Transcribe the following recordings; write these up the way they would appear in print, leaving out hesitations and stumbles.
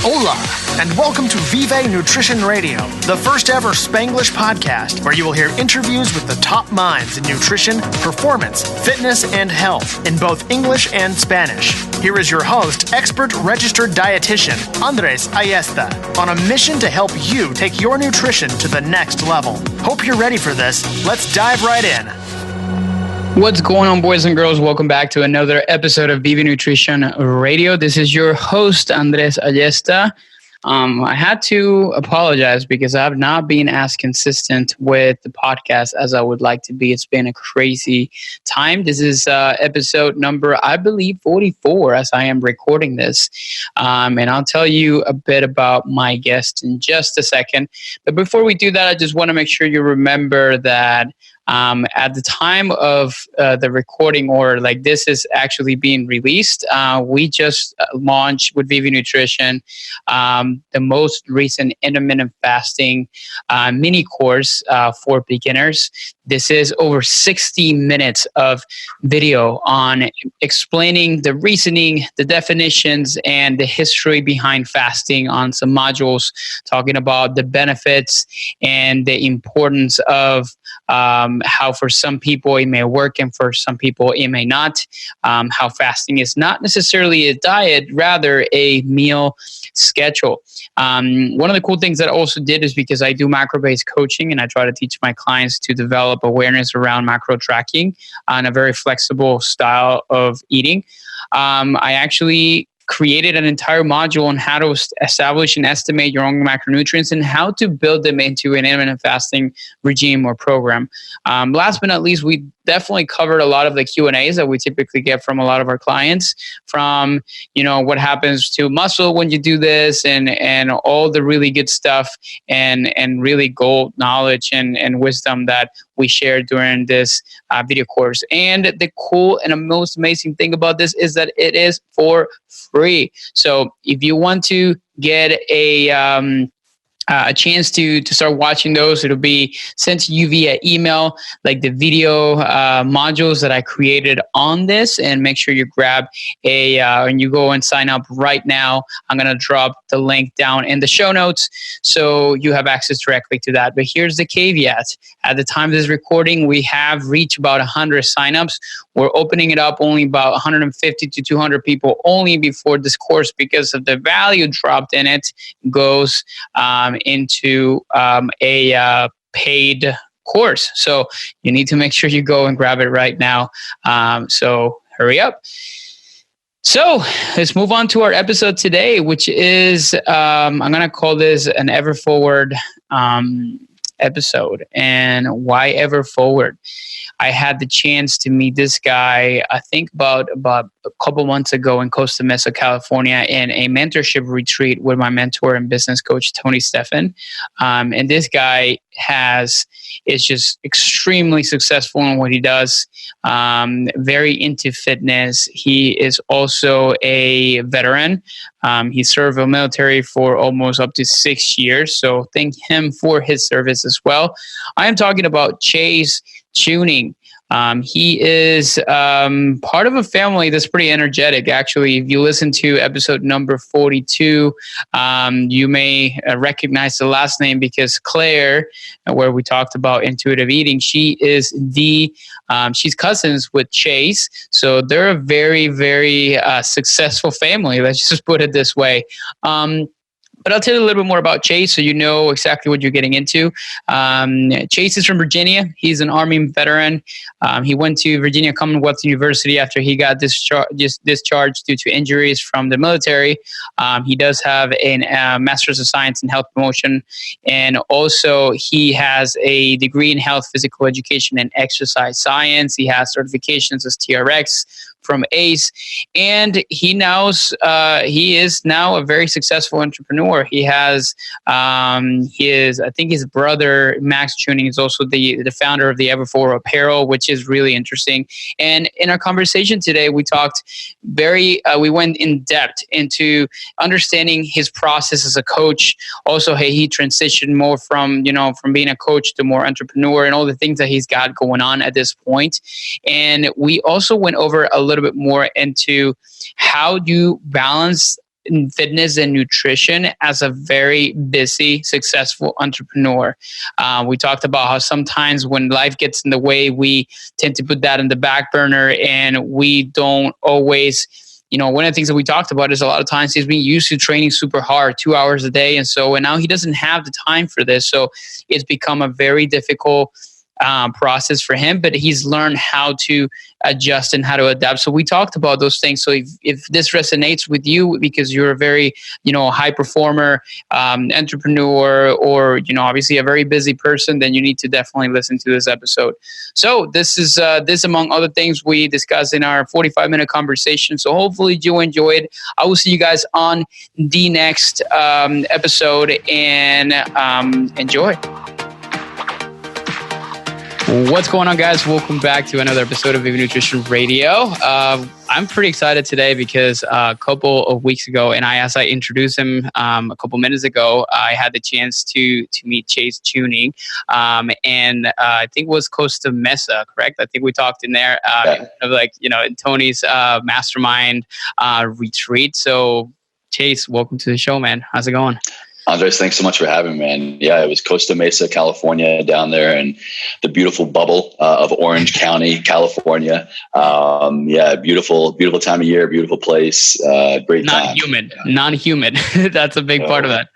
Hola, and welcome to Vive Nutrition Radio, the first ever Spanglish podcast where you will hear interviews with the top minds in nutrition, performance, fitness, and health in both English and Spanish. Here is your host, expert registered dietitian, Andres Ayesta, on a mission to help you take your nutrition to the next level. Hope you're ready for this. Let's dive right in. What's going on, boys and girls? Welcome back to another episode of Vive Nutrition Radio. This is your host, Andres Ayesta. I had to apologize because I have not been as consistent with the podcast as I would like to be. It's been a crazy time. This is episode number, I believe, 44 as I am recording this. And I'll tell you a bit about my guest in just a second. But before we do that, I just want to make sure you remember that at the time of the recording, or like this is actually being released, we just launched with Vive Nutrition the most recent intermittent fasting mini course for beginners. This is over 60 minutes of video on explaining the reasoning, the definitions, and the history behind fasting, on some modules talking about the benefits and the importance of how for some people it may work and for some people it may not. How fasting is not necessarily a diet, rather a meal schedule. One of the cool things that I also did is because I do macro-based coaching and I try to teach my clients to develop awareness around macro tracking and a very flexible style of eating. I actually created an entire module on how to establish and estimate your own macronutrients and how to build them into an intermittent fasting regime or program. Last but not least, we definitely covered a lot of the Q&As that we typically get from a lot of our clients, from, you know, what happens to muscle when you do this, and all the really good stuff and really gold knowledge and wisdom that we share during this video course. And the cool and the most amazing thing about this is that it is for free. So if you want to get a chance to start watching those, it'll be sent to you via email, like the video modules that I created on this. And make sure you grab and you go and sign up right now. I'm going to drop the link down in the show notes so you have access directly to that. But here's the caveat. At the time of this recording, we have reached about 100 signups. We're opening it up only about 150 to 200 people only before this course, because of the value dropped in it goes into a paid course. So you need to make sure you go and grab it right now. So hurry up. So let's move on to our episode today, which is, I'm going to call this an Ever Forward episode. And why Ever Forward? I had the chance to meet this guy, I think about a couple months ago in Costa Mesa, California, in a mentorship retreat with my mentor and business coach, Tony Stephan. And this guy is just extremely successful in what he does, very into fitness. He is also a veteran. He served the military for almost up to 6 years. So thank him for his service as well. I am talking about Chase Tuning. He is part of a family that's pretty energetic. Actually, if you listen to episode number 42, you may recognize the last name, because Claire, where we talked about intuitive eating, she's cousins with Chase. So they're a very, very successful family. Let's just put it this way. But I'll tell you a little bit more about Chase so you know exactly what you're getting into. Chase is from Virginia. He's an Army veteran. He went to Virginia Commonwealth University after he got discharged due to injuries from the military. He does have a Master's of Science in Health Promotion. And also he has a degree in Health, Physical Education, and Exercise Science. He has certifications as TRX from ACE, and he is now a very successful entrepreneur. He has I think his brother Max Tuning is also the founder of the Ever Forward Apparel, which is really interesting. And in our conversation today, we went in depth into understanding his process as a coach. Also, he transitioned more from being a coach to more entrepreneur, and all the things that he's got going on at this point. And we also went over a little bit more into how you balance in fitness and nutrition as a very busy, successful entrepreneur. We talked about how sometimes when life gets in the way, we tend to put that in the back burner, and we don't always, one of the things that we talked about is a lot of times he's been used to training super hard, 2 hours a day. And now he doesn't have the time for this. So it's become a very difficult process for him, but he's learned how to adjust and how to adapt. So we talked about those things. So if this resonates with you because you're a very, high performer, entrepreneur, or, obviously a very busy person, then you need to definitely listen to this episode. So this is, among other things we discussed in our 45-minute conversation. So hopefully you enjoyed. I will see you guys on the next episode, and enjoy. What's going on, guys? Welcome back to another episode of Viva Nutrition Radio. I'm pretty excited today because a couple of weeks ago, and as I introduced him a couple minutes ago, I had the chance to meet Chase Tuning, and I think it was Costa Mesa, correct? I think we talked in there, in Tony's mastermind retreat. So, Chase, welcome to the show, man. How's it going? Andres, thanks so much for having me, man. Yeah, it was Costa Mesa, California, down there in the beautiful bubble of Orange County, California. Beautiful time of year, beautiful place, great time. Non-humid. That's a big part of that.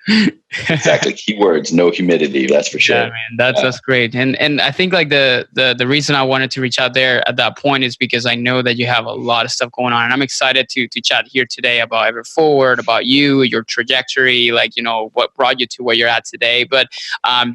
Exactly. Keywords, no humidity. That's for sure. Yeah, man, that's great. And I think like the reason I wanted to reach out there at that point is because I know that you have a lot of stuff going on, and I'm excited to chat here today about Ever Forward, about you, your trajectory, what brought you to where you're at today. But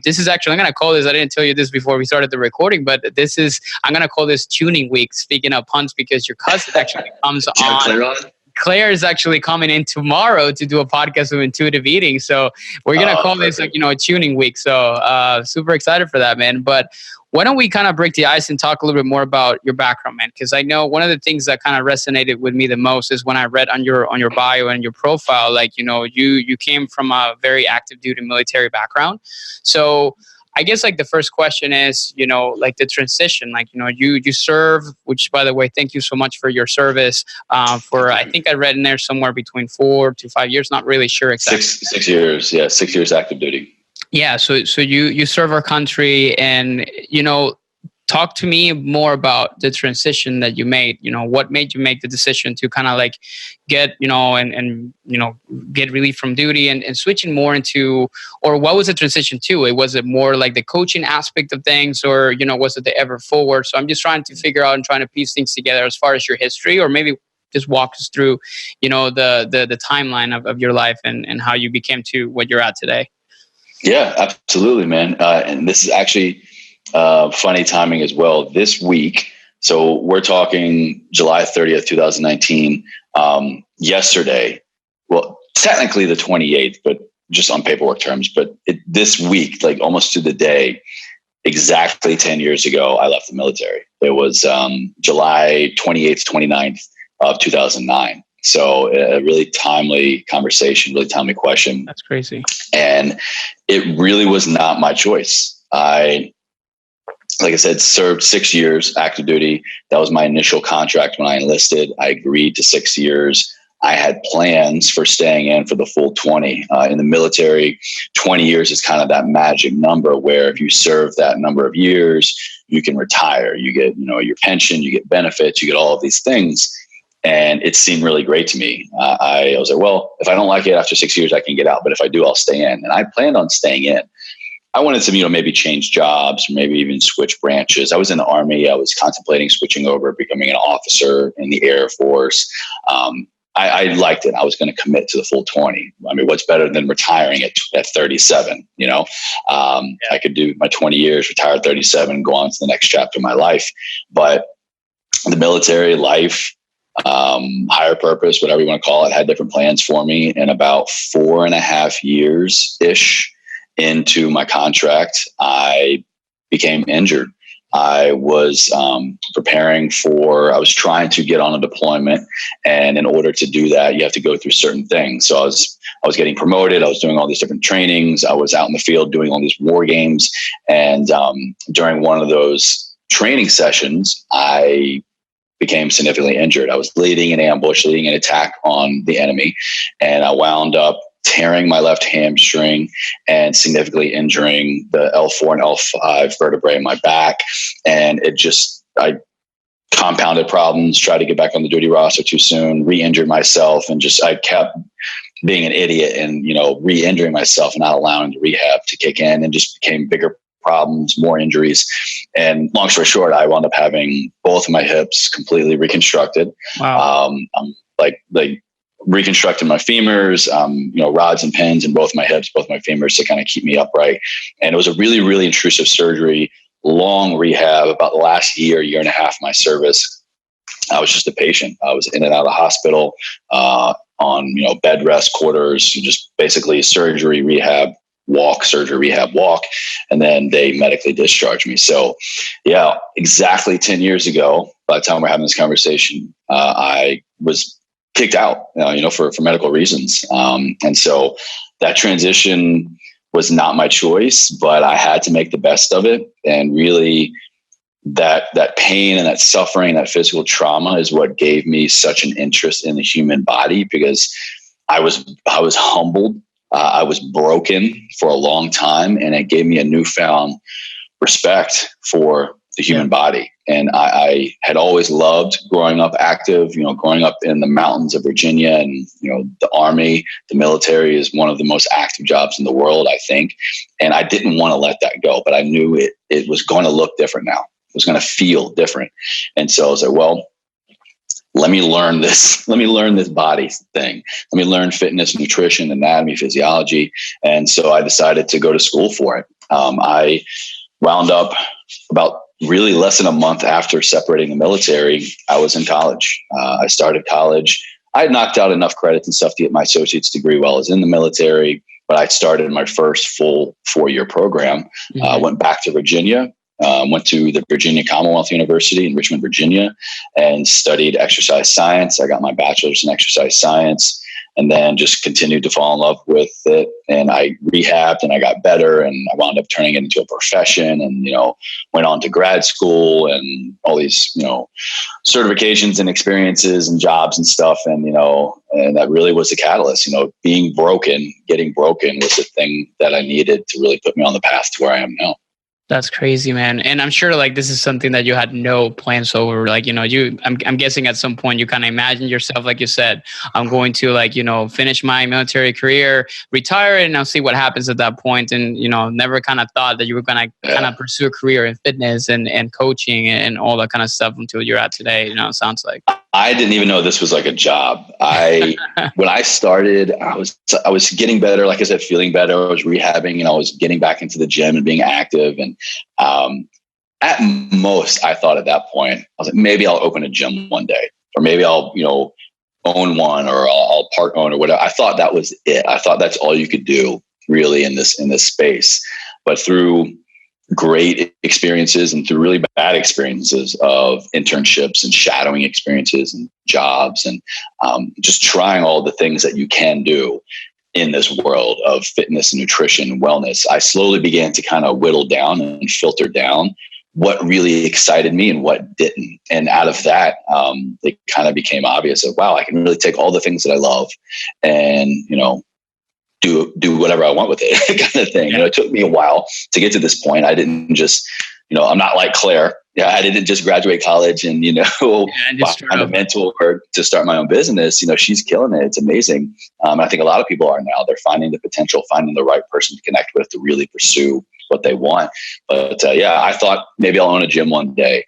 this is actually, I'm going to call this, I didn't tell you this before we started the recording, but I'm going to call this Tuning Week, speaking of puns, because your cousin actually comes on. Claire is actually coming in tomorrow to do a podcast with Intuitive Eating. So we're going to call this, a Tuning Week. So super excited for that, man. But why don't we kind of break the ice and talk a little bit more about your background, man? Because I know one of the things that kind of resonated with me the most is when I read on your bio and your profile, you came from a very active duty military background. So I guess the first question is, the transition, you serve, which by the way, thank you so much for your service for, I think I read in there somewhere between 4 to 5 years, not really sure exactly. 6 years. Yeah. 6 years active duty. Yeah. So you serve our country, and, talk to me more about the transition that you made. What made you make the decision to kind of get, get relief from duty and switching more into, or what was the transition to? Was it more like the coaching aspect of things, or, was it the Ever Forward? So I'm just trying to figure out and trying to piece things together as far as your history, or maybe just walk us through, the timeline of your life and how you became to what you're at today. Yeah, absolutely, man. And this is actually funny timing as well. This week, so we're talking July 30th, 2019. Yesterday, well, technically the 28th, but just on paperwork terms. But this week, almost to the day, exactly 10 years ago, I left the military. It was July 28th, 29th of 2009. So a really timely conversation, really timely question. That's crazy. And it really was not my choice. Like I said, served 6 years active duty. That was my initial contract when I enlisted. I agreed to 6 years. I had plans for staying in for the full 20. In the military, 20 years is kind of that magic number where if you serve that number of years, you can retire. You get, your pension, you get benefits, you get all of these things. And it seemed really great to me. I was like, well, if I don't like it after 6 years, I can get out. But if I do, I'll stay in. And I planned on staying in. I wanted to, maybe change jobs, maybe even switch branches. I was in the Army. I was contemplating switching over, becoming an officer in the Air Force. I liked it. I was going to commit to the full 20. I mean, what's better than retiring at 37? I could do my 20 years, retire at 37, go on to the next chapter of my life. But the military life, higher purpose, whatever you want to call it, had different plans for me. And about 4.5 years-ish into my contract, I became injured. I was I was trying to get on a deployment. And in order to do that, you have to go through certain things. So I was getting promoted. I was doing all these different trainings. I was out in the field doing all these war games. And during one of those training sessions, I became significantly injured. I was leading an ambush, leading an attack on the enemy, and I wound up tearing my left hamstring and significantly injuring the L4 and L5 vertebrae in my back. And I compounded problems, tried to get back on the duty roster too soon, re-injured myself, and I kept being an idiot and, re-injuring myself and not allowing the rehab to kick in, and just became bigger problems, more injuries. And long story short, I wound up having both of my hips completely reconstructed. Wow. Like reconstructing my femurs, rods and pins in both my hips, both my femurs to kind of keep me upright. And it was a really, really intrusive surgery, long rehab. About the last year and a half of my service, I was just a patient. I was in and out of the hospital on bed rest, quarters, just basically surgery, rehab, walk, surgery, rehab, walk, and then they medically discharged me. So yeah, exactly 10 years ago, by the time we're having this conversation, I was kicked out, for medical reasons. And so that transition was not my choice, but I had to make the best of it. And really that pain and that suffering, that physical trauma is what gave me such an interest in the human body, because I was humbled. I was broken for a long time, and it gave me a newfound respect for the human body. And I had always loved growing up active, growing up in the mountains of Virginia, and, the Army, the military is one of the most active jobs in the world, I think. And I didn't want to let that go, but I knew it was going to look different now. It was going to feel different. And so I was like, well, let me learn this. Let me learn this body thing. Let me learn fitness, nutrition, anatomy, physiology. And so I decided to go to school for it. I wound up about really less than a month after separating the military. I was in college. I started college. I had knocked out enough credits and stuff to get my associate's degree while I was in the military, but I started my first full 4-year program. Went back to Virginia. Went to the Virginia Commonwealth University in Richmond, Virginia, and studied exercise science. I got my bachelor's in exercise science, and then just continued to fall in love with it. And I rehabbed, and I got better, and I wound up turning it into a profession, and, went on to grad school and all these, certifications and experiences and jobs and stuff. And, and that really was the catalyst. Getting broken was the thing that I needed to really put me on the path to where I am now. That's crazy, man. And I'm sure this is something that you had no plans over. I'm guessing at some point you kind of imagined yourself, like you said, I'm going to finish my military career, retire, and I'll see what happens at that point. And, never kind of thought that you were going to kind of pursue a career in fitness and coaching and all that kind of stuff until you're at today, it sounds like. I didn't even know this was like a job. When I started, I was getting better. Like I said, feeling better. I was rehabbing, and I was getting back into the gym and being active. And at most, I thought at that point, I was like, maybe I'll open a gym one day, or maybe I'll, own one, or I'll part own, or whatever. I thought that was it. I thought that's all you could do really in this space. But through great experiences and through really bad experiences of internships and shadowing experiences and jobs, and just trying all the things that you can do in this world of fitness and nutrition and wellness, I slowly began to kind of whittle down and filter down what really excited me and what didn't. And out of that, it kind of became obvious that, wow, I can really take all the things that I love and, do whatever I want with it kind of thing. It took me a while to get to this point. I didn't just, I'm not like Claire. Yeah, I didn't just graduate college and, find a mentor to start my own business. She's killing it. It's amazing. I think a lot of people are now. They're finding the potential, finding the right person to connect with to really pursue what they want. But I thought maybe I'll own a gym one day.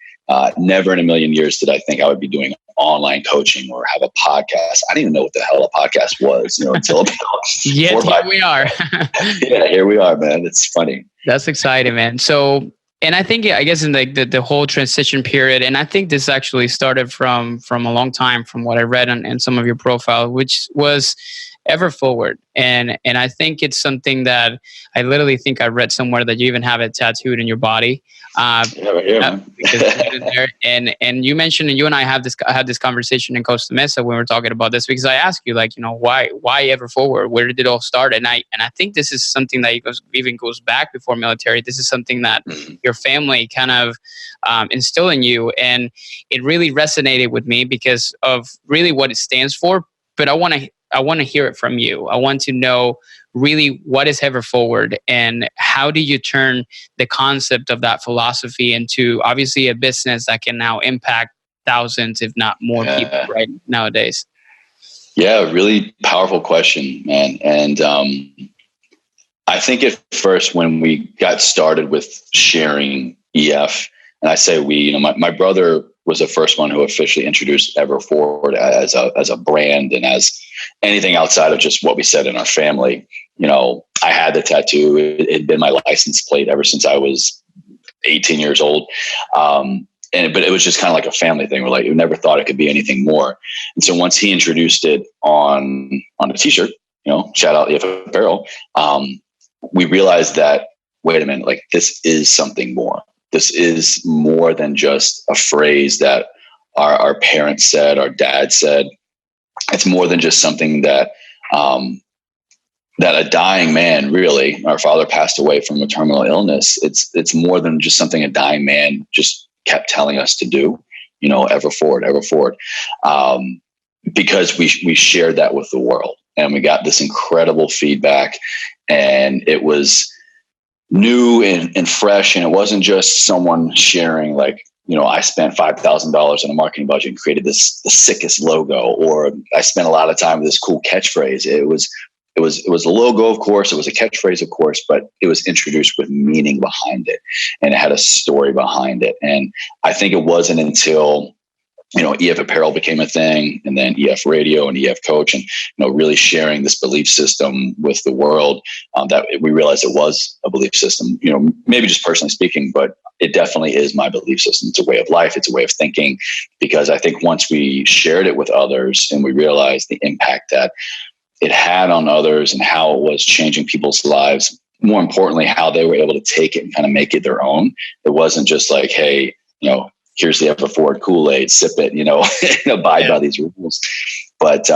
Never in a million years did I think I would be doing online coaching or have a podcast. I didn't even know what the hell a podcast was, until about here we are. Yeah, here we are, man. It's funny. That's exciting, man. So, and I think, I guess in the whole transition period, and I think this actually started from a long time, from what I read in some of your profile, which was ever forward. And I think it's something that I literally think I read somewhere that you even have it tattooed in your body. Right here, man. and you mentioned, and you and I had this conversation in Costa Mesa when we were talking about this, because I asked you, like, why ever forward? Where did it all start? And I think this is something that even goes back before military. This is something that your family kind of instilled in you, and it really resonated with me because of really what it stands for. But I want to hear it from you. I want to know really what is Ever Forward, and how do you turn the concept of that philosophy into obviously a business that can now impact thousands, if not more people right nowadays? Yeah, really powerful question, man. And I think at first when we got started with sharing EF, and I say we, my brother was the first one who officially introduced Ever Forward as a brand and as anything outside of just what we said in our family. I had the tattoo. It had been my license plate ever since I was 18 years old. But it was just kind of like a family thing. We're like, we never thought it could be anything more. And so once he introduced it on a t-shirt, shout out EF Apparel, we realized that, wait a minute, like this is something more. This is more than just a phrase that our parents said, our dad said. It's more than just something that a dying man, really, our father passed away from a terminal illness. It's more than just something a dying man just kept telling us to do, ever forward. Because we shared that with the world, and we got this incredible feedback, and it was new and fresh. And it wasn't just someone sharing like, I spent $5,000 on a marketing budget and created the sickest logo, or I spent a lot of time with this cool catchphrase. It was a logo, of course. It was a catchphrase, of course, but it was introduced with meaning behind it, and it had a story behind it. And I think it wasn't until EF Apparel became a thing, and then EF Radio and EF Coach, and really sharing this belief system with the world, that we realized it was a belief system. Maybe just personally speaking, but it definitely is my belief system. It's a way of life. It's a way of thinking, because I think once we shared it with others and we realized the impact that it had on others and how it was changing people's lives, more importantly, how they were able to take it and kind of make it their own. It wasn't just like, hey, here's the Ever Forward Kool-Aid, sip it, and abide by these rules. But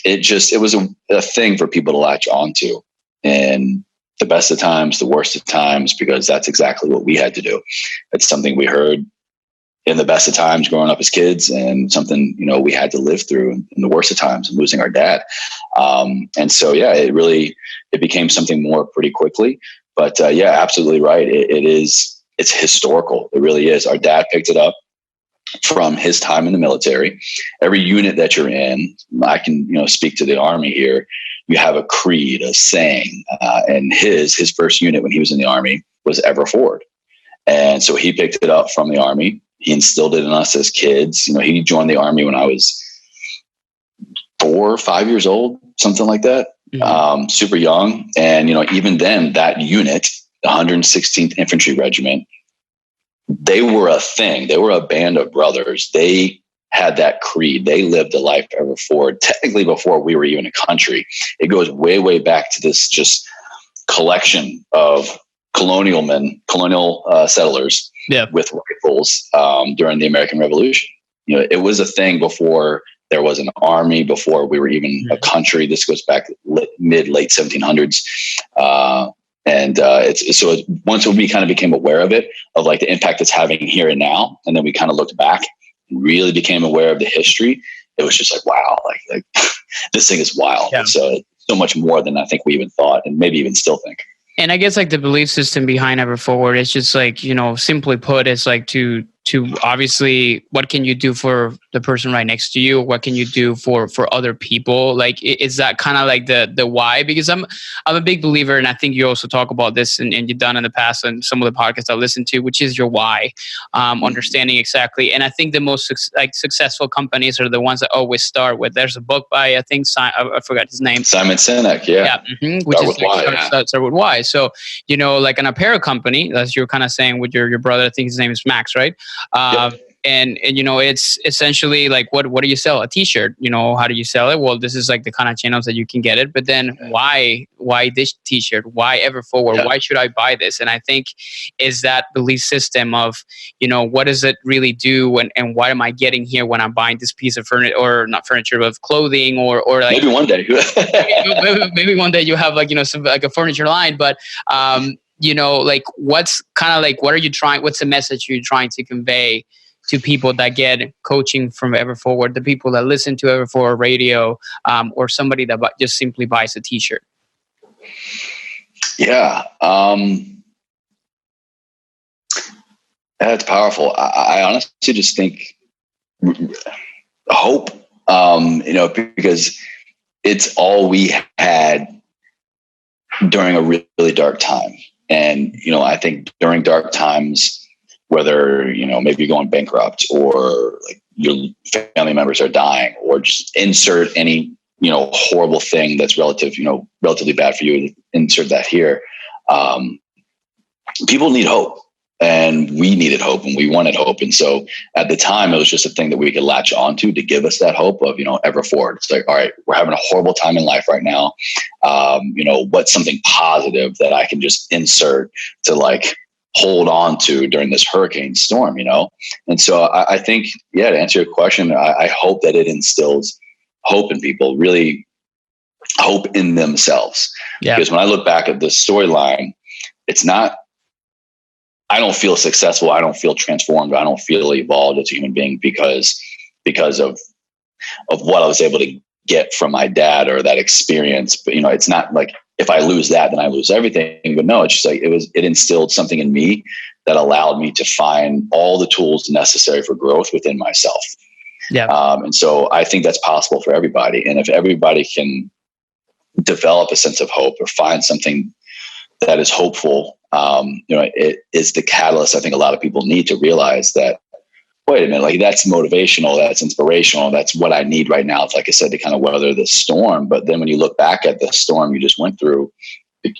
it was a thing for people to latch onto in the best of times, the worst of times, because that's exactly what we had to do. It's something we heard in the best of times growing up as kids, and something, we had to live through in the worst of times, and losing our dad. And so, it became something more pretty quickly. But absolutely right. It's historical. It really is. Our dad picked it up from his time in the military. Every unit that you're in, I can, speak to the Army here. You have a creed, a saying, and his first unit when he was in the Army was Ever Forward. And so he picked it up from the Army. He instilled it in us as kids. He joined the Army when I was 4 or 5 years old, something like that. Mm-hmm. Super young. And, even then, that unit, the 116th Infantry Regiment, they were a thing. They were a band of brothers. They had that creed. They lived a life ever forward, technically before we were even a country. It goes way, way back to this just collection of colonial settlers with rifles during the American Revolution. It was a thing before there was an army, before we were even a country. This goes back late 1700s. Once we kind of became aware of it, of like the impact it's having here and now, and then we kind of looked back and really became aware of the history, it was just like, wow, like this thing is wild. Yeah. So much more than I think we even thought, and maybe even still think. And I guess like the belief system behind Ever Forward is just like, simply put, it's like to obviously, what can you do for the person right next to you? What can you do for other people? Like, is that kind of like the why? Because I'm a big believer, and I think you also talk about this and you've done in the past and some of the podcasts I listened to, which is your why, understanding exactly. And I think the most successful companies are the ones that always start with, there's a book by, I think, I forgot his name. Simon Sinek, yeah. Mm-hmm, which start with why. So, like an apparel company, as you're kind of saying with your brother, I think his name is Max, right? and it's essentially like, what do you sell? A t-shirt. How do you sell it? Well, this is like the kind of channels that you can get it. But then why this t-shirt? Why Ever Forward? Why should I buy this? And I think is that belief system of, what does it really do, and what am I getting here when I'm buying this piece of furniture, or not furniture, but of clothing, or like maybe one day maybe one day you have like, some like a furniture line. But like what's kind of like, what's the message you're trying to convey to people that get coaching from Ever Forward, the people that listen to Ever Forward radio, or somebody that just simply buys a t-shirt? Yeah. That's powerful. I honestly just think hope, because it's all we had during a really dark time. And, I think during dark times, whether, maybe you're going bankrupt, or like your family members are dying, or just insert any, horrible thing that's relatively bad for you, insert that here. People need hope, and we needed hope, and we wanted hope. And so at the time, it was just a thing that we could latch onto to give us that hope of, Ever Forward. It's like, all right, we're having a horrible time in life right now. What's something positive that I can just insert to like hold on to during this hurricane storm, And so I think, to answer your question, I hope that it instills hope in people, really hope in themselves. Yeah. Because when I look back at this storyline, it's not, I don't feel successful. I don't feel transformed. I don't feel evolved as a human being because of what I was able to get from my dad or that experience. But, it's not like, if I lose that, then I lose everything. But no, it's just like, it instilled something in me that allowed me to find all the tools necessary for growth within myself. Yeah. And so I think that's possible for everybody. And if everybody can develop a sense of hope or find something that is hopeful, it is the catalyst I think a lot of people need to realize that, wait a minute, like that's motivational, that's inspirational, that's what I need right now, like I said, to kind of weather the storm. But then when you look back at the storm you just went through,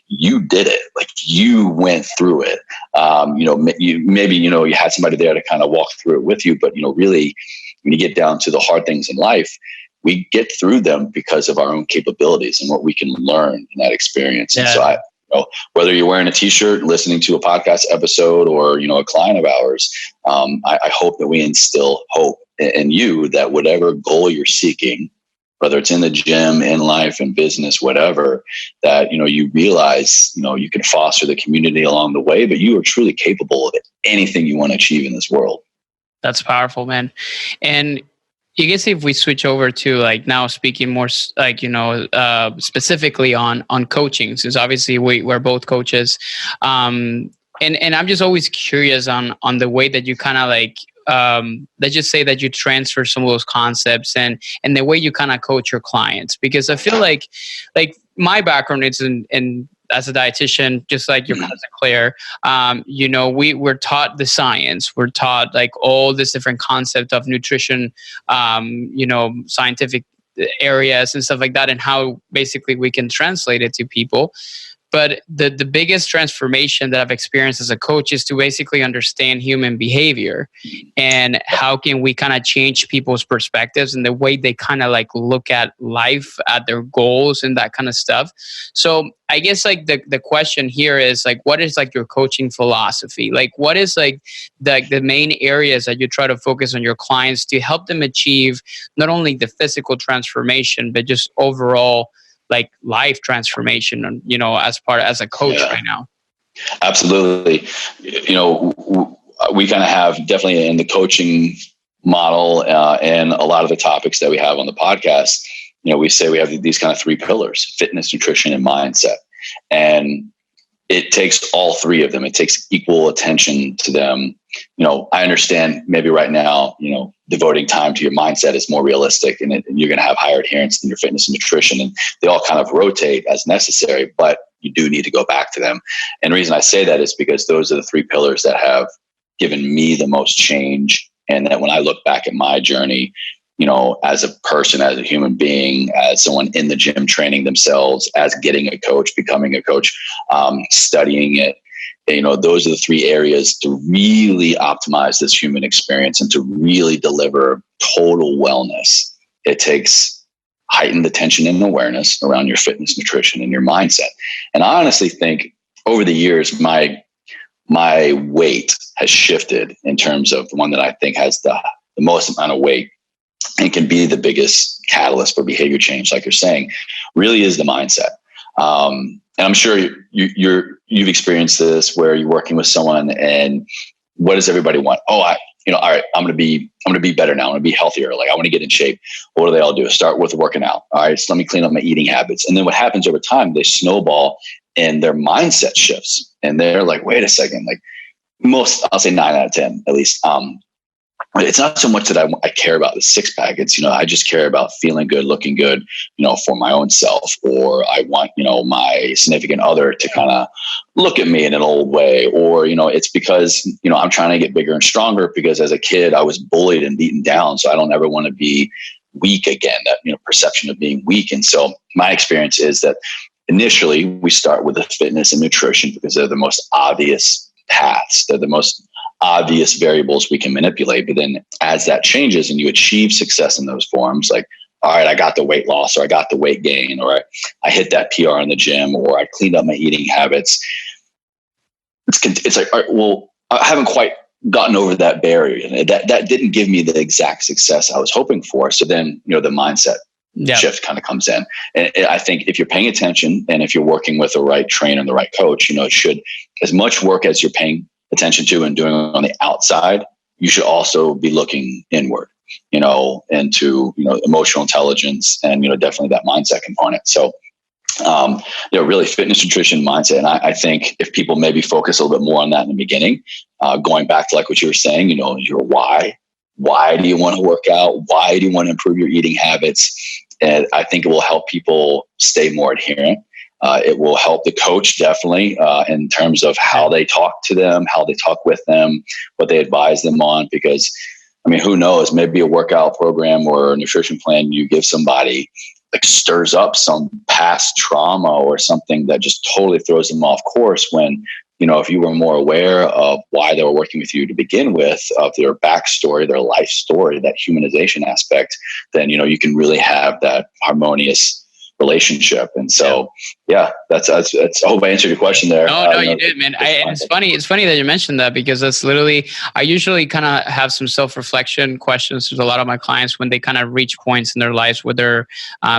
you did it, like you went through it. You had somebody there to kind of walk through it with you, but really when you get down to the hard things in life, we get through them because of our own capabilities and what we can learn in that experience. Yeah. And so whether you're wearing a t-shirt, listening to a podcast episode, or, a client of ours, I hope that we instill hope in you that whatever goal you're seeking, whether it's in the gym, in life, in business, whatever, that, you realize, you can foster the community along the way, but you are truly capable of anything you want to achieve in this world. That's powerful, man. And I guess if we switch over to like now speaking more like, specifically on coaching, since obviously we're both coaches. And I'm just always curious on the way that you kind of like, let's just say that you transfer some of those concepts and the way you kind of coach your clients, because I feel like my background is in as a dietitian, just like your cousin Claire, we're taught the science. We're taught like all this different concept of nutrition, scientific areas and stuff like that, and how basically we can translate it to people. But the biggest transformation that I've experienced as a coach is to basically understand human behavior and how can we kind of change people's perspectives and the way they kind of like look at life, at their goals and that kind of stuff. So I guess like the question here is like, what is like your coaching philosophy? Like what is like the main areas that you try to focus on your clients to help them achieve not only the physical transformation, but just overall like life transformation, as a coach right now? Absolutely. We kind of have definitely in the coaching model and a lot of the topics that we have on the podcast, we say we have these kind of three pillars: fitness, nutrition, and mindset. And it takes all three of them. It takes equal attention to them. I understand maybe right now, devoting time to your mindset is more realistic and you're going to have higher adherence than your fitness and nutrition. And they all kind of rotate as necessary, but you do need to go back to them. And the reason I say that is because those are the three pillars that have given me the most change. And that when I look back at my journey, as a person, as a human being, as someone in the gym training themselves, as getting a coach, becoming a coach, studying it, those are the three areas to really optimize this human experience and to really deliver total wellness. It takes heightened attention and awareness around your fitness, nutrition, and your mindset. And I honestly think over the years, my weight has shifted in terms of the one that I think has the most amount of weight and can be the biggest catalyst for behavior change, like you're saying, really is the mindset. And I'm sure you've experienced this where you're working with someone, and what does everybody want? Oh, all right, I'm going to be better now. I'm going to be healthier. Like, I want to get in shape. What do they all do? Start with working out. All right, so let me clean up my eating habits. And then what happens over time, they snowball and their mindset shifts. And they're like, wait a second, like I'll say 9 out of 10 at least. It's not so much that I care about the six pack. It's, I just care about feeling good, looking good, for my own self, or I want, my significant other to kind of look at me in an old way, or, it's because, I'm trying to get bigger and stronger because as a kid I was bullied and beaten down. So I don't ever want to be weak again, that, perception of being weak. And so my experience is that initially we start with the fitness and nutrition because they're the most obvious paths. They're the most obvious variables we can manipulate. But then as that changes and you achieve success in those forms, like, all right, I got the weight loss, or I got the weight gain, or I hit that PR in the gym, or I cleaned up my eating habits. It's like, all right, well, I haven't quite gotten over that barrier. That didn't give me the exact success I was hoping for. So then, the mindset shift kind of comes in. And I think if you're paying attention and if you're working with the right trainer and the right coach, it should, as much work as you're paying attention to and doing on the outside, you should also be looking inward, into, emotional intelligence and, definitely that mindset component. So, really fitness, nutrition, mindset. And I think if people maybe focus a little bit more on that in the beginning, going back to like what you were saying, your why do you want to work out? Why do you want to improve your eating habits? And I think it will help people stay more adherent. It will help the coach definitely in terms of how they talk to them, how they talk with them, what they advise them on. Because, who knows, maybe a workout program or a nutrition plan you give somebody like stirs up some past trauma or something that just totally throws them off course when, if you were more aware of why they were working with you to begin with, of their backstory, their life story, that humanization aspect, then, you can really have that harmonious relationship. And so, that's I hope I answered your question there. No, you did, man. It's funny that you mentioned that, because that's literally, I usually kind of have some self-reflection questions with a lot of my clients when they kind of reach points in their lives where they're,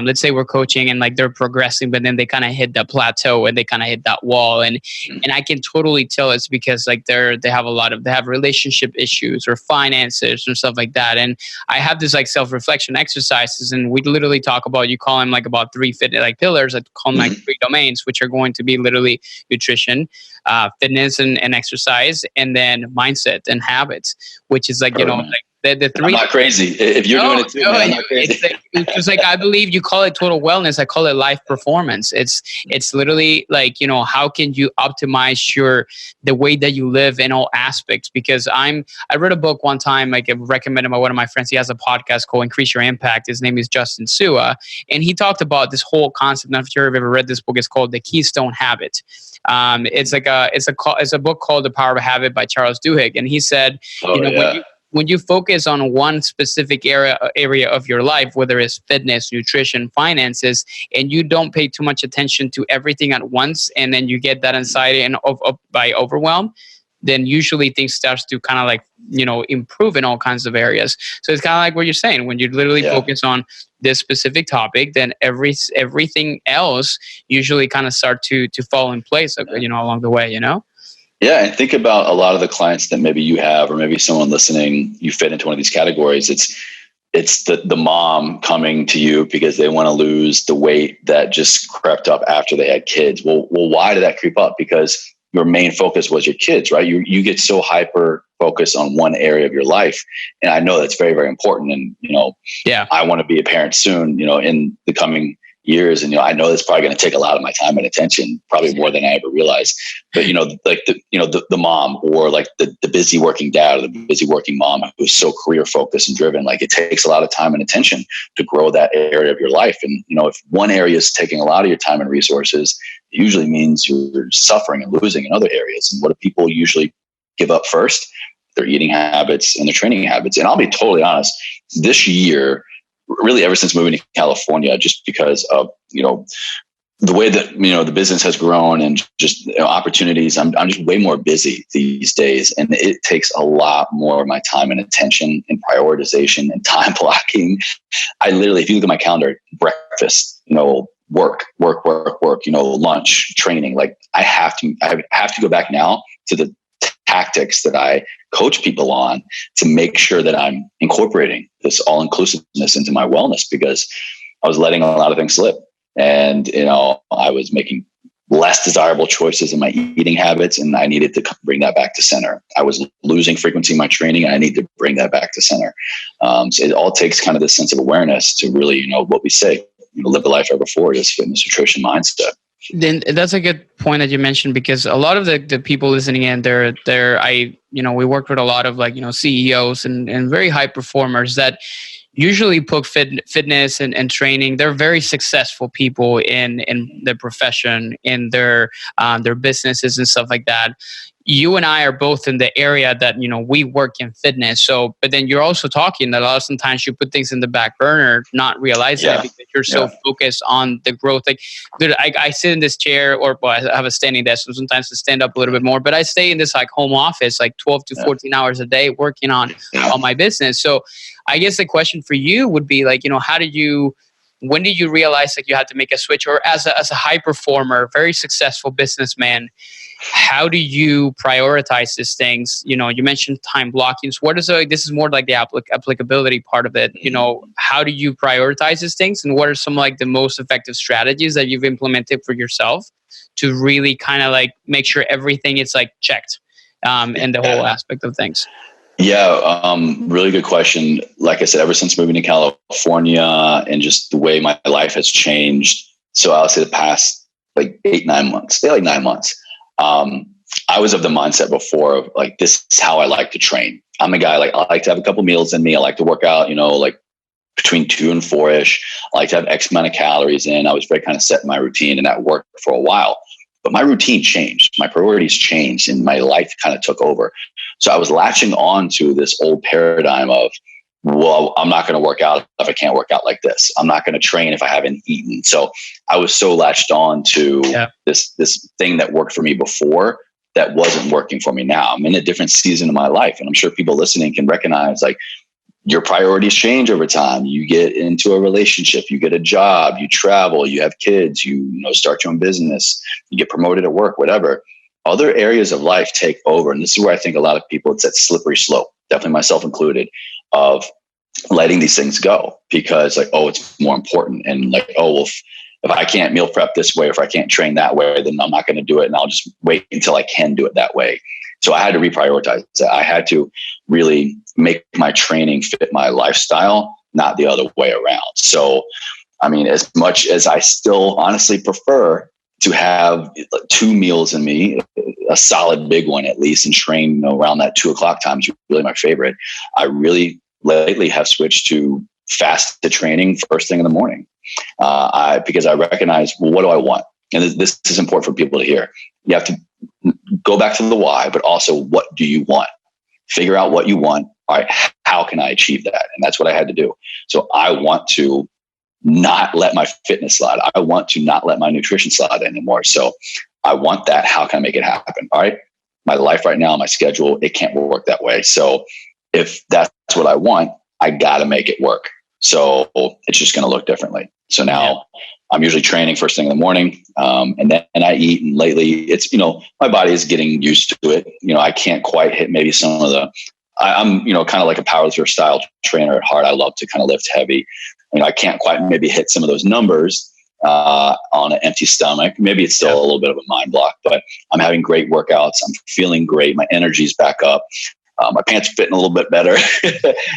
let's say we're coaching and like they're progressing, but then they kind of hit that plateau and they kind of hit that wall. And I can totally tell it's because like they have relationship issues or finances or stuff like that. And I have this like self-reflection exercises, and we literally talk about, you call them like about 3 fitness like pillars, I call them like 3 domains, which are going to be literally nutrition, fitness and exercise, and then mindset and habits, which is like, like the 3. I'm not crazy. If you're doing it too, man, I'm not crazy. It's like, I believe you call it total wellness. I call it life performance. It's literally like, how can you optimize the way that you live in all aspects? Because I read a book one time, like recommended by one of my friends. He has a podcast called Increase Your Impact. His name is Justin Sua. And he talked about this whole concept. I'm not sure if you've ever read this book. It's called The Keystone Habit. It's a book called The Power of Habit by Charles Duhigg. And he said, when you focus on one specific area of your life, whether it's fitness, nutrition, finances, and you don't pay too much attention to everything at once, and then you get that anxiety and by overwhelm, then usually things starts to kind of like, improve in all kinds of areas. So it's kind of like what you're saying, when you literally focus on this specific topic, then everything else usually kind of start to fall in place, along the way, Yeah, and think about a lot of the clients that maybe you have, or maybe someone listening, you fit into one of these categories. It's the mom coming to you because they want to lose the weight that just crept up after they had kids. Well, why did that creep up? Because your main focus was your kids, right? You get so hyper focused on one area of your life. And I know that's very, very important. And, I want to be a parent soon, in the coming years. And, I know it's probably going to take a lot of my time and attention, probably more than I ever realized. But, like the mom, or like the busy working dad, or the busy working mom who's so career focused and driven, like it takes a lot of time and attention to grow that area of your life. And, if one area is taking a lot of your time and resources, it usually means you're suffering and losing in other areas. And what do people usually give up first? Their eating habits and their training habits. And I'll be totally honest, this year, really ever since moving to California, just because of, the way that, the business has grown and just opportunities, I'm just way more busy these days. And it takes a lot more of my time and attention and prioritization and time blocking. I literally, if you look at my calendar, breakfast, work, lunch, training, like I have to go back now to the tactics that I coach people on to make sure that I'm incorporating this all-inclusiveness into my wellness, because I was letting a lot of things slip. And, I was making less desirable choices in my eating habits, and I needed to bring that back to center. I was losing frequency in my training, and I need to bring that back to center. So it all takes kind of this sense of awareness to really, what we say, live the life ever forward, is fitness, nutrition, mindset. Then that's a good point that you mentioned, because a lot of the people listening in, we worked with a lot of CEOs and very high performers that usually put fitness and training. They're very successful people in their profession, in their businesses and stuff like that. You and I are both in the area that, we work in fitness. So, but then you're also talking that a lot of sometimes you put things in the back burner, not realizing it because you're so focused on the growth. Like, dude, I sit in this chair, I have a standing desk, so sometimes I stand up a little bit more, but I stay in this home office, 12 to 14 hours a day working on my business. So I guess the question for you would be when did you realize you had to make a switch? Or as a high performer, very successful businessman, how do you prioritize these things? You mentioned time blocking. So this is more like the applicability part of it. How do you prioritize these things? And what are some the most effective strategies that you've implemented for yourself to really kind of make sure everything is checked and the whole aspect of things? Yeah, really good question. Like I said, ever since moving to California and just the way my life has changed. So I'll say the past 9 months, say 9 months. I was of the mindset before of this is how I like to train. I'm a guy, I like to have a couple meals in me. I like to work out, between 2 and 4-ish. I like to have X amount of calories in. I was very kind of set in my routine, and that worked for a while. But my routine changed. My priorities changed, and my life kind of took over. So I was latching on to this old paradigm of, well, I'm not going to work out if I can't work out like this. I'm not going to train if I haven't eaten. So I was so latched on to this thing that worked for me before that wasn't working for me now. I'm in a different season of my life, and I'm sure people listening can recognize your priorities change over time. You get into a relationship, you get a job, you travel, you have kids, you start your own business, you get promoted at work, whatever. Other areas of life take over. And this is where I think a lot of people, it's that slippery slope, definitely myself included, of letting these things go because it's more important. And if I can't meal prep this way, or if I can't train that way, then I'm not going to do it. And I'll just wait until I can do it that way. So I had to reprioritize that. I had to really make my training fit my lifestyle, not the other way around. So, as much as I still honestly prefer to have 2 meals in me, a solid big one at least, and train around that 2:00 time is really my favorite. I really lately have switched to fasted training first thing in the morning because I recognize, well, what do I want? And this is important for people to hear. You have to go back to the why, but also what do you want? Figure out what you want. All right, how can I achieve that? And that's what I had to do. So I want to not let my fitness slide. I want to not let my nutrition slide anymore. So I want that. How can I make it happen? All right. My life right now, my schedule, it can't work that way. So if that's what I want, I got to make it work. So it's just going to look differently. So now I'm usually training first thing in the morning. And then I eat. And lately it's, my body is getting used to it. I can't quite hit maybe some of the, I'm, kind of like a powerlifter style trainer at heart. I love to kind of lift heavy. I can't quite maybe hit some of those numbers on an empty stomach. Maybe it's still a little bit of a mind block, but I'm having great workouts. I'm feeling great. My energy's back up. My pants are fitting a little bit better.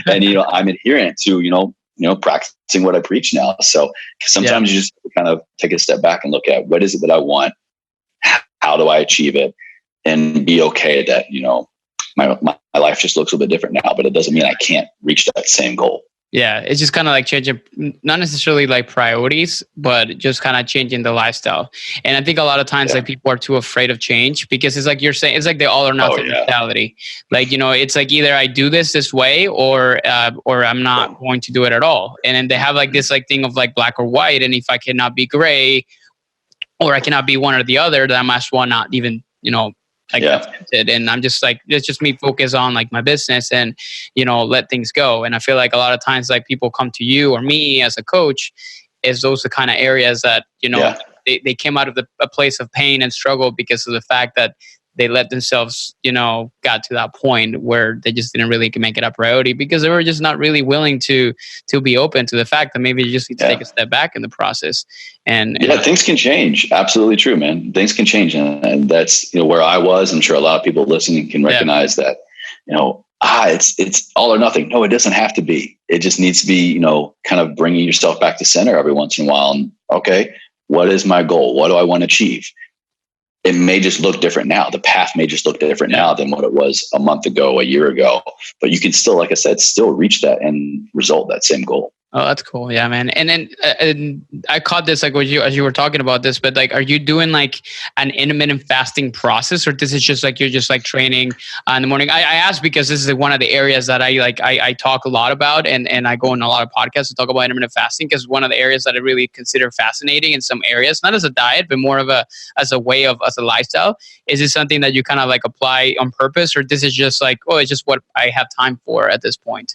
And, I'm adherent to, practicing what I preach now. So sometimes you just kind of take a step back and look at what is it that I want? How do I achieve it? And be okay that, my life just looks a little bit different now, but it doesn't mean I can't reach that same goal. Yeah, it's just kind of like changing, not necessarily like priorities, but just kind of changing the lifestyle. And I think a lot of times like people are too afraid of change because it's like you're saying, it's like the all or nothing mentality. Like, you know, it's like either I do this way or I'm not going to do it at all. And then they have like this like thing of like black or white. And if I cannot be gray or I cannot be one or the other, then I might as well not even, you know, attempted. And I'm just like, it's just me focus on like my business and, you know, let things go. And I feel like a lot of times like people come to you or me as a coach is those the kind of areas that, you know, they came out of a place of pain and struggle because of the fact that they let themselves, you know, got to that point where they just didn't really make it a priority because they were just not really willing to be open to the fact that maybe you just need to take a step back in the process. And things can change. Absolutely true, man. Things can change. And that's, you know, where I was. I'm sure a lot of people listening can recognize that, you know, it's all or nothing. No, it doesn't have to be. It just needs to be, you know, kind of bringing yourself back to center every once in a while. And okay, what is my goal? What do I want to achieve? It may just look different now. The path may just look different now than what it was a month ago, a year ago, but you can still, like I said, still reach that end result, that same goal. Oh, that's cool. Yeah, man. And then and I caught this like as you were talking about this, but like, are you doing like an intermittent fasting process or this is just like, you're just like training in the morning? I asked because this is one of the areas that I talk a lot about and I go in a lot of podcasts to talk about intermittent fasting because one of the areas that I really consider fascinating in some areas, not as a diet, but more of as a lifestyle. Is this something that you kind of like apply on purpose or this is just like, oh, it's just what I have time for at this point?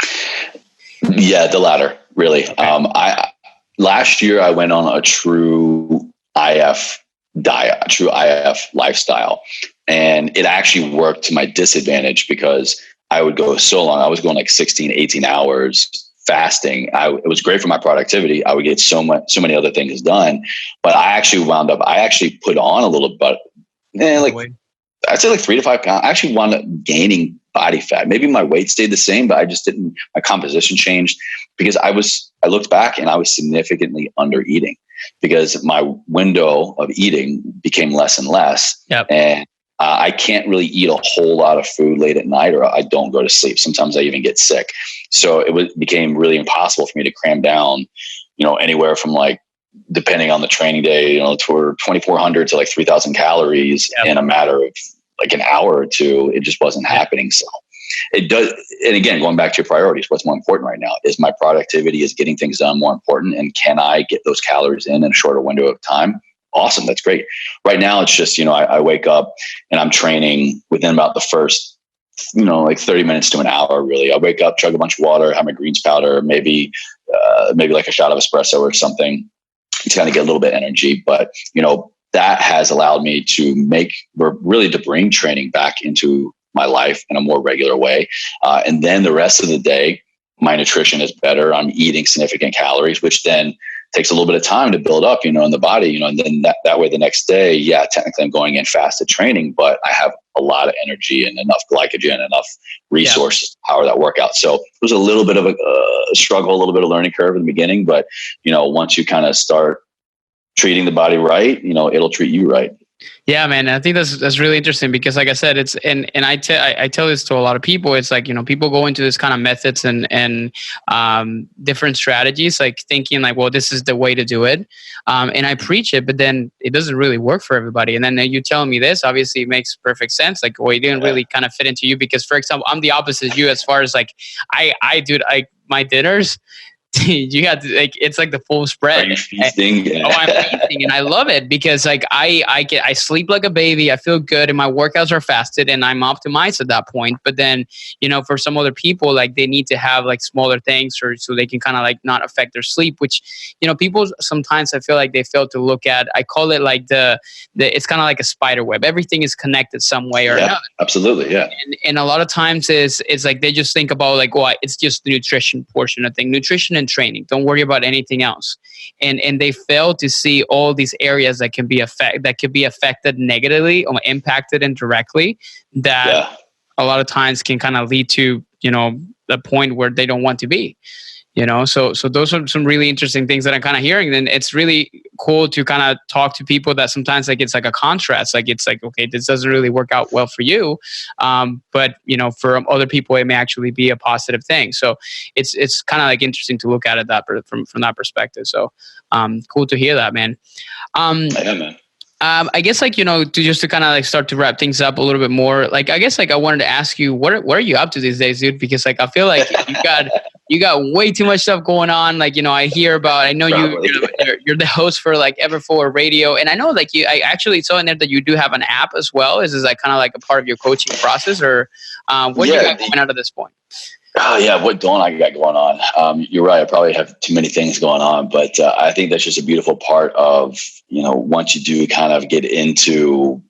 Yeah, the latter, really. Okay. Last year I went on a true IF diet, a true IF lifestyle, and it actually worked to my disadvantage because I would go so long. I was going like 16, 18 hours fasting. It was great for my productivity. I would get so many other things done, but I actually put on a little bit, I'd say like 3 to 5 pounds. I actually wound up gaining body fat. Maybe my weight stayed the same, but I just didn't, my composition changed because I looked back and I was significantly under eating because my window of eating became less and less. And I can't really eat a whole lot of food late at night or I don't go to sleep. Sometimes I even get sick. So it became really impossible for me to cram down, you know, anywhere from like, depending on the training day, you know, for 2,400 to like 3,000 calories in a matter of like an hour or two. It just wasn't happening. So it does. And again, going back to your priorities, what's more important right now? Is my productivity, is getting things done more important? And can I get those calories in a shorter window of time? Awesome. That's great. Right now, it's just, you know, I wake up and I'm training within about the first, you know, like 30 minutes to an hour, really. I wake up, chug a bunch of water, have my greens powder, maybe like a shot of espresso or something to kind of get a little bit of energy. But, you know, that has allowed me to bring training back into my life in a more regular way. And then the rest of the day, my nutrition is better. I'm eating significant calories, which then takes a little bit of time to build up, you know, in the body, you know, and then that way the next day, technically I'm going in fasted training, but I have a lot of energy and enough glycogen, enough resources to power that workout. So it was a little bit of a struggle, a little bit of learning curve in the beginning, but, you know, once you kind of start treating the body right, you know, it'll treat you right. Yeah, man. I think that's really interesting because, like I said, it's and I tell this to a lot of people. It's like, you know, people go into this kind of methods and different strategies, like thinking like, well, this is the way to do it, and I preach it, but then it doesn't really work for everybody. And then you telling me this, obviously, it makes perfect sense. Like, well, it didn't really kind of fit into you because, for example, I'm the opposite of you as far as like I do my dinners. You got to, like, it's like the full spread. I'm feasting, and I love it because like I sleep like a baby. I feel good, and my workouts are fasted, and I'm optimized at that point. But then, you know, for some other people, like they need to have like smaller things, or so they can kind of like not affect their sleep. Which, you know, people sometimes I feel like they fail to look at. I call it like the it's kind of like a spider web. Everything is connected some way or another. Absolutely, yeah. And a lot of times it's like they just think about like, well, it's just the nutrition portion of thing, nutrition and training. Don't worry about anything else. And they fail to see all these areas that can be affected negatively or impacted indirectly that a lot of times can kind of lead to, you know, the point where they don't want to be. So those are some really interesting things that I'm kind of hearing. And it's really cool to kind of talk to people that sometimes like it's like a contrast. Like it's like, okay, this doesn't really work out well for you, but for other people it may actually be a positive thing. So it's kind of like interesting to look at it from that perspective. So cool to hear that, man. Yeah, man. I guess to kind of like start to wrap things up a little bit more, like I guess like I wanted to ask you what are you up to these days, dude? Because like I feel like you got way too much stuff going on. Like I know you're the host for like Everforward Radio, and I know like I actually saw in there that you do have an app as well. Is this like kind of like a part of your coaching process, or what do you got going out at this point? Oh yeah, what don't I got going on? You're right. I probably have too many things going on, but I think that's just a beautiful part of, once you do kind of get into,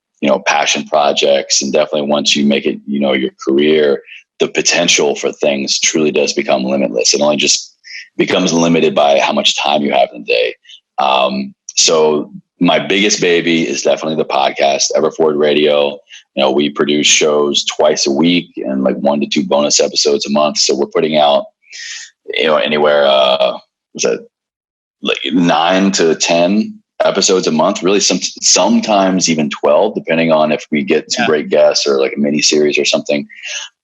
passion projects, and definitely once you make it, your career, the potential for things truly does become limitless. It only just becomes limited by how much time you have in the day. So my biggest baby is definitely the podcast, Everforward Radio. We produce shows twice a week and like 1 to 2 bonus episodes a month. So we're putting out, anywhere, like 9 to 10 episodes a month, really sometimes even 12, depending on if we get some great guests or like a mini series or something.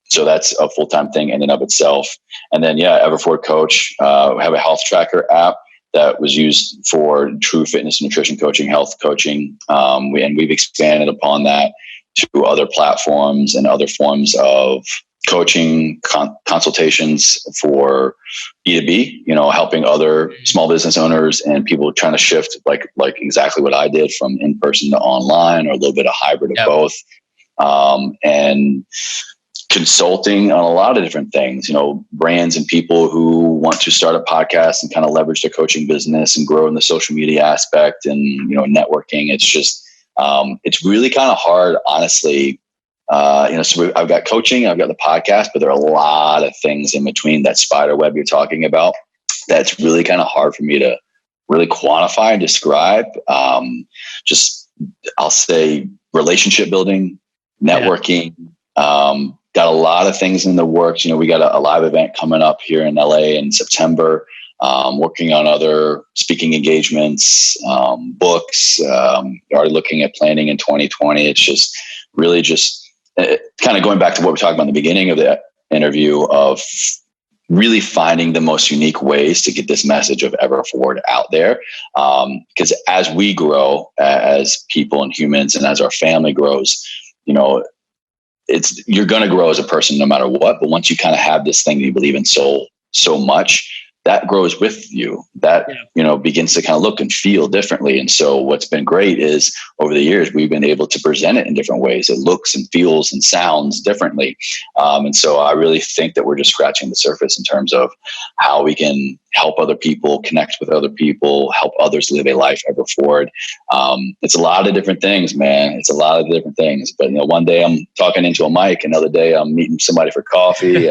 So that's a full-time thing in and of itself. And then, Everforward Coach, we have a health tracker app that was used for true fitness and nutrition coaching, health coaching. And we've expanded upon that to other platforms and other forms of coaching consultations for B2B, helping other small business owners and people trying to shift like exactly what I did from in-person to online, or a little bit of hybrid of both. And consulting on a lot of different things, brands and people who want to start a podcast and kind of leverage their coaching business and grow in the social media aspect and, networking. It's just, it's really kind of hard, honestly. So I've got coaching, I've got the podcast, but there are a lot of things in between that spider web you're talking about. That's really kind of hard for me to really quantify and describe. I'll say relationship building, networking, got a lot of things in the works. We got a live event coming up here in LA in September. Working on other speaking engagements, books, already looking at planning in 2020. It's just really kind of going back to what we talked about in the beginning of the interview, of really finding the most unique ways to get this message of Everforward out there. Because as we grow as people and humans, and as our family grows, you're going to grow as a person no matter what. But once you kind of have this thing that you believe in so much, that grows with you. That, begins to kind of look and feel differently. And so what's been great is over the years, we've been able to present it in different ways. It looks and feels and sounds differently. And so I really think that we're just scratching the surface in terms of how we can help other people, connect with other people, help others live a life Everforward. It's a lot of different things, man. It's a lot of different things. But, one day I'm talking into a mic, another day I'm meeting somebody for coffee.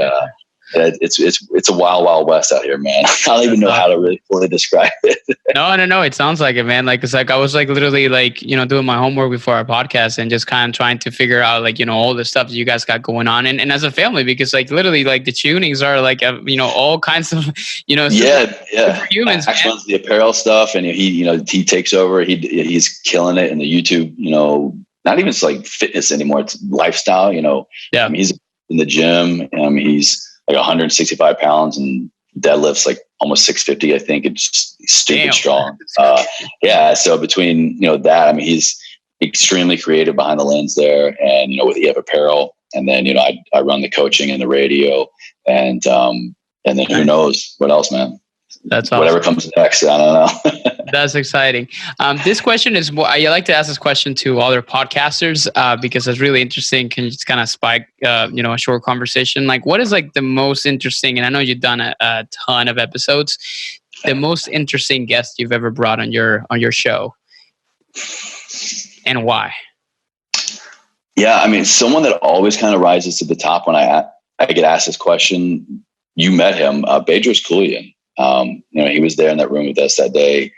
It's a wild west out here, man. I don't even know how to really fully describe it. No. It sounds like it, man. Like, it's like, I was like literally like, doing my homework before our podcast and just kind of trying to figure out like, all the stuff that you guys got going on. And as a family, because like literally like the tunings are like, all kinds of, humans. Max runs the apparel stuff, and he takes over. He's killing it in the YouTube, not even like fitness anymore. It's lifestyle, he's in the gym. He's like 165 pounds and deadlifts like almost 650. I think it's stupid strong. So between, that, he's extremely creative behind the lens there, and, with EF Apparel. And then, I run the coaching and the radio, and then who knows what else, man. That's awesome. Whatever comes next. I don't know. That's exciting. This question is more, I like to ask this question to other podcasters because it's really interesting. Can you just kind of spike, a short conversation? Like, what is like the most interesting, and I know you've done a ton of episodes, the most interesting guest you've ever brought on your show, and why? Yeah. Someone that always kind of rises to the top when I get asked this question. You met him, Bedros Keuilian. He was there in that room with us that day.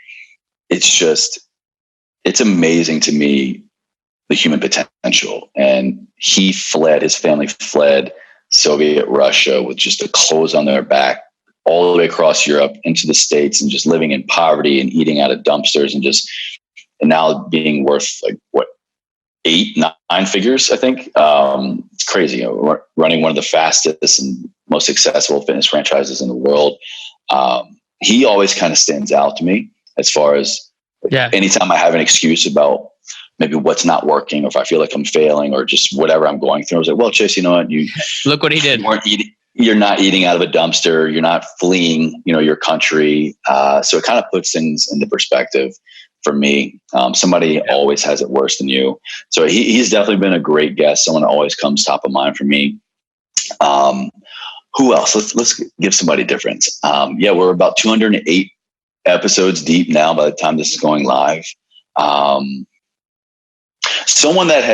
It's amazing to me, the human potential. And his family fled Soviet Russia with just the clothes on their back, all the way across Europe into the States and just living in poverty and eating out of dumpsters and now being worth like what, 8-9 figures, I think. It's crazy. You know, running one of the fastest and most successful fitness franchises in the world. He always kind of stands out to me as far as anytime I have an excuse about maybe what's not working, or if I feel like I'm failing or just whatever I'm going through. I was like, well, Chase, you know what? Look what he did. You're not eating out of a dumpster. You're not fleeing, your country. So it kind of puts things into perspective for me. Somebody always has it worse than you. So he's definitely been a great guest. Someone that always comes top of mind for me. Who else? Let's give somebody different. We're about 208 episodes deep now by the time this is going live. Someone that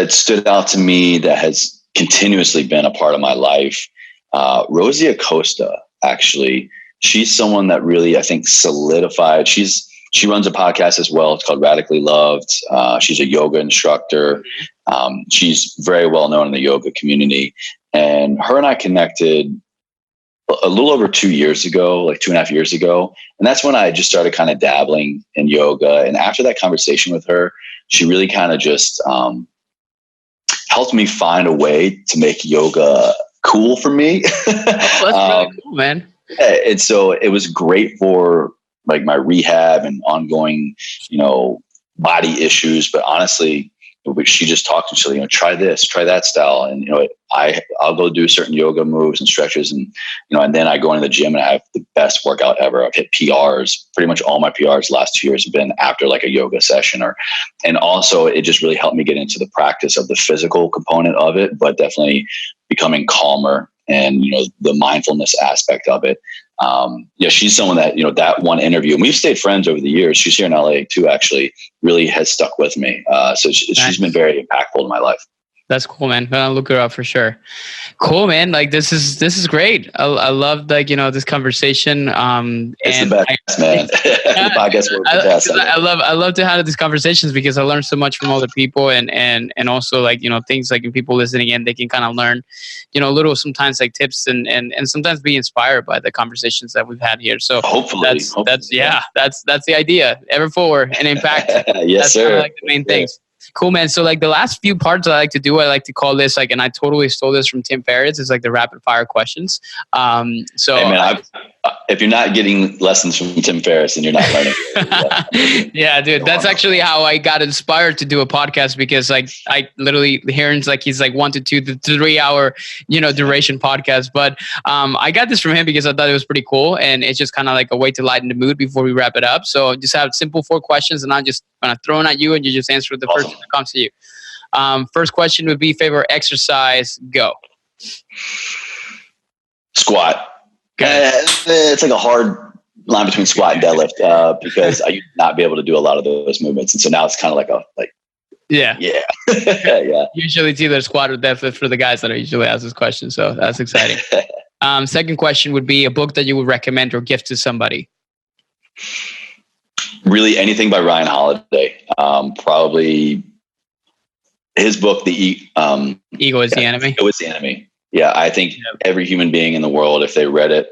stood out to me that has continuously been a part of my life, Rosie Acosta, actually. She's someone that really, I think, solidified. She runs a podcast as well. It's called Radically Loved. She's a yoga instructor. She's very well known in the yoga community. And her and I connected a little over 2 years ago, like 2.5 years ago. And that's when I just started kind of dabbling in yoga. And after that conversation with her, she really kind of just helped me find a way to make yoga cool for me. That's really cool, man. And so it was great for like my rehab and ongoing, body issues. But honestly, she just talked and she's like, try this, try that style. And, I'll go do certain yoga moves and stretches and then I go into the gym and I have the best workout ever. I've hit PRs. Pretty much all my PRs the last 2 years have been after like a yoga session and also it just really helped me get into the practice of the physical component of it, but definitely becoming calmer and, the mindfulness aspect of it. She's someone that, that one interview, and we've stayed friends over the years. She's here in LA too, actually, really has stuck with me. So she's been very impactful in my life. That's cool, man. I'll look her up for sure. Cool, man. Like this is great. I love this conversation. It's the best, man. The podcast works the best. I love to have these conversations because I learn so much from other people and also things like when people listening in, they can kind of learn, little sometimes like tips and sometimes be inspired by the conversations that we've had here. So hopefully that's the idea. Ever forward and impact. Yes, that's sir. Like the main things. Cool, man. So like the last few parts I like to do, I like to call this and I totally stole this from Tim Ferriss. It's like the rapid fire questions. Hey man, if you're not getting lessons from Tim Ferriss, then you're not learning. Yeah, dude, that's actually how I got inspired to do a podcast because I literally hearing he's 1 to 2 to 3 hour, duration podcast. But I got this from him because I thought it was pretty cool. And it's just kind of like a way to lighten the mood before we wrap it up. So just have simple 4 questions and I'm just kind of throwing at you and you just answer the first one that comes to you. First question would be favorite exercise, go. Squat. It's like a hard line between squat and deadlift because I used to not be able to do a lot of those movements. And so now it's kind of yeah. Yeah. Usually it's either squat or deadlift for the guys that are usually ask this question. So that's exciting. Second question would be a book that you would recommend or gift to somebody. Really anything by Ryan Holiday. Probably his book, The Ego is the Enemy. Ego is the Enemy. Yeah, I think every human being in the world, if they read it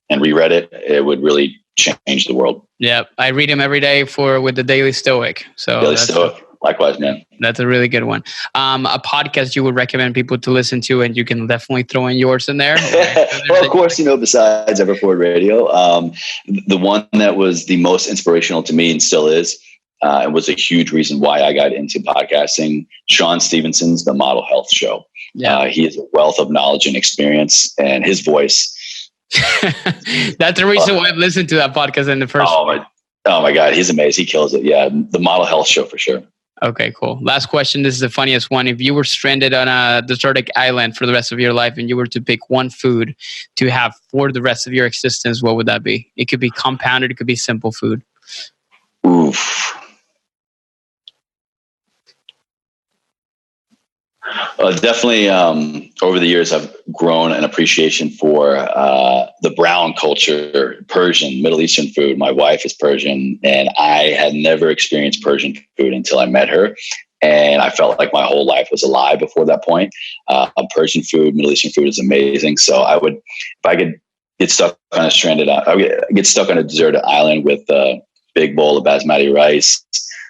and reread it, it would really change the world. Yeah, I read him every day with the Daily Stoic. So Daily Stoic. Likewise, man. That's a really good one. A podcast you would recommend people to listen to, and you can definitely throw in yours in there. Well, of course, besides Everforward Radio, the one that was the most inspirational to me and still is, it was a huge reason why I got into podcasting. Sean Stevenson's The Model Health Show. Yeah. He is a wealth of knowledge and experience, and his voice. That's the reason why I've listened to that podcast in the first place. Oh my God, he's amazing. He kills it. Yeah, The Model Health Show for sure. Okay, cool. Last question. This is the funniest one. If you were stranded on a desertic island for the rest of your life and you were to pick one food to have for the rest of your existence, what would that be? It could be compounded. It could be simple food. Oof. Definitely, over the years, I've grown an appreciation for the brown culture, Persian, Middle Eastern food. My wife is Persian, and I had never experienced Persian food until I met her. And I felt like my whole life was a lie before that point. Persian food, Middle Eastern food is amazing. So if I could get stuck on I would get stuck on a deserted island with a big bowl of basmati rice,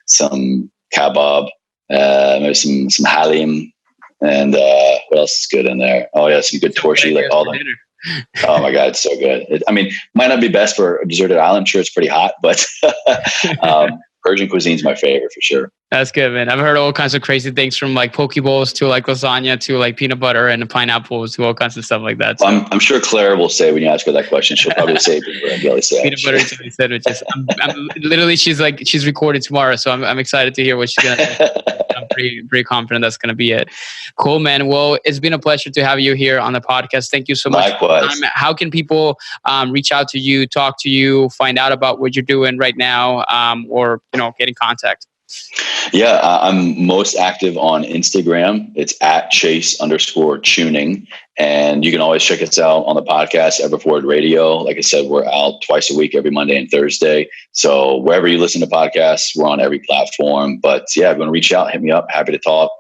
some kebab, maybe some halim, and what else is good in there? Oh yeah, some good torshi, like all the. Oh my God, it's so good. Might not be best for a deserted island. I'm sure it's pretty hot, but Persian cuisine is my favorite for sure. That's good, man. I've heard all kinds of crazy things, from like poke bowls to like lasagna to like peanut butter and pineapples to all kinds of stuff like that. So. I'm sure Claire will say, when you ask her that question, she'll probably say peanut butter sandwiches. I'm literally, she's recording tomorrow, so I'm excited to hear what she's gonna say. I'm pretty confident that's gonna be it. Cool, man. Well, it's been a pleasure to have you here on the podcast. Thank you so much. Likewise. How can people reach out to you, talk to you, find out about what you're doing right now, or get in contact? Yeah, I'm most active on Instagram. It's at @Chase_tuning. And you can always check us out on the podcast, Everforward Radio. Like I said, we're out twice a week, every Monday and Thursday. So wherever you listen to podcasts, we're on every platform. But yeah, if you want to reach out, hit me up. Happy to talk,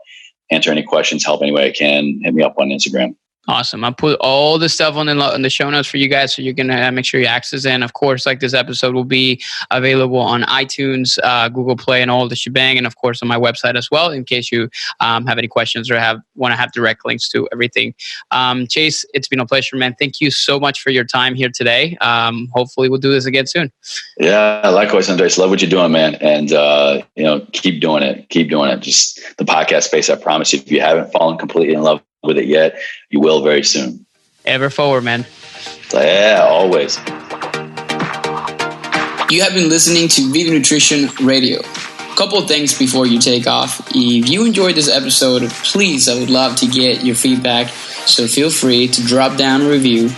answer any questions, help any way I can. Hit me up on Instagram. Awesome. I'll put all the stuff on the show notes for you guys, so you can make sure you access it. And of course, like, this episode will be available on iTunes, Google Play, and all the shebang. And of course, on my website as well, in case you have any questions or want to have direct links to everything. Chase, it's been a pleasure, man. Thank you so much for your time here today. Hopefully we'll do this again soon. Yeah, likewise, Andres. Love what you're doing, man. And, keep doing it. Keep doing it. Just the podcast space, I promise you, if you haven't fallen completely in love with it yet, you will very soon. Ever forward, man. Yeah, always. You have been listening to Viva Nutrition Radio. Couple of things before you take off. If you enjoyed this episode, please, I would love to get your feedback. So feel free to drop down a review,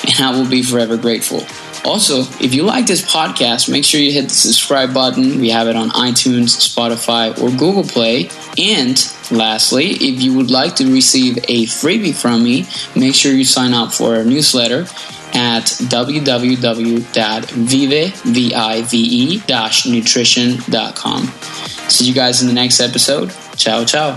and I will be forever grateful. Also, if you like this podcast, make sure you hit the subscribe button. We have it on iTunes, Spotify, or Google Play. And lastly, if you would like to receive a freebie from me, make sure you sign up for our newsletter at www.vive-nutrition.com. See you guys in the next episode. Ciao, ciao.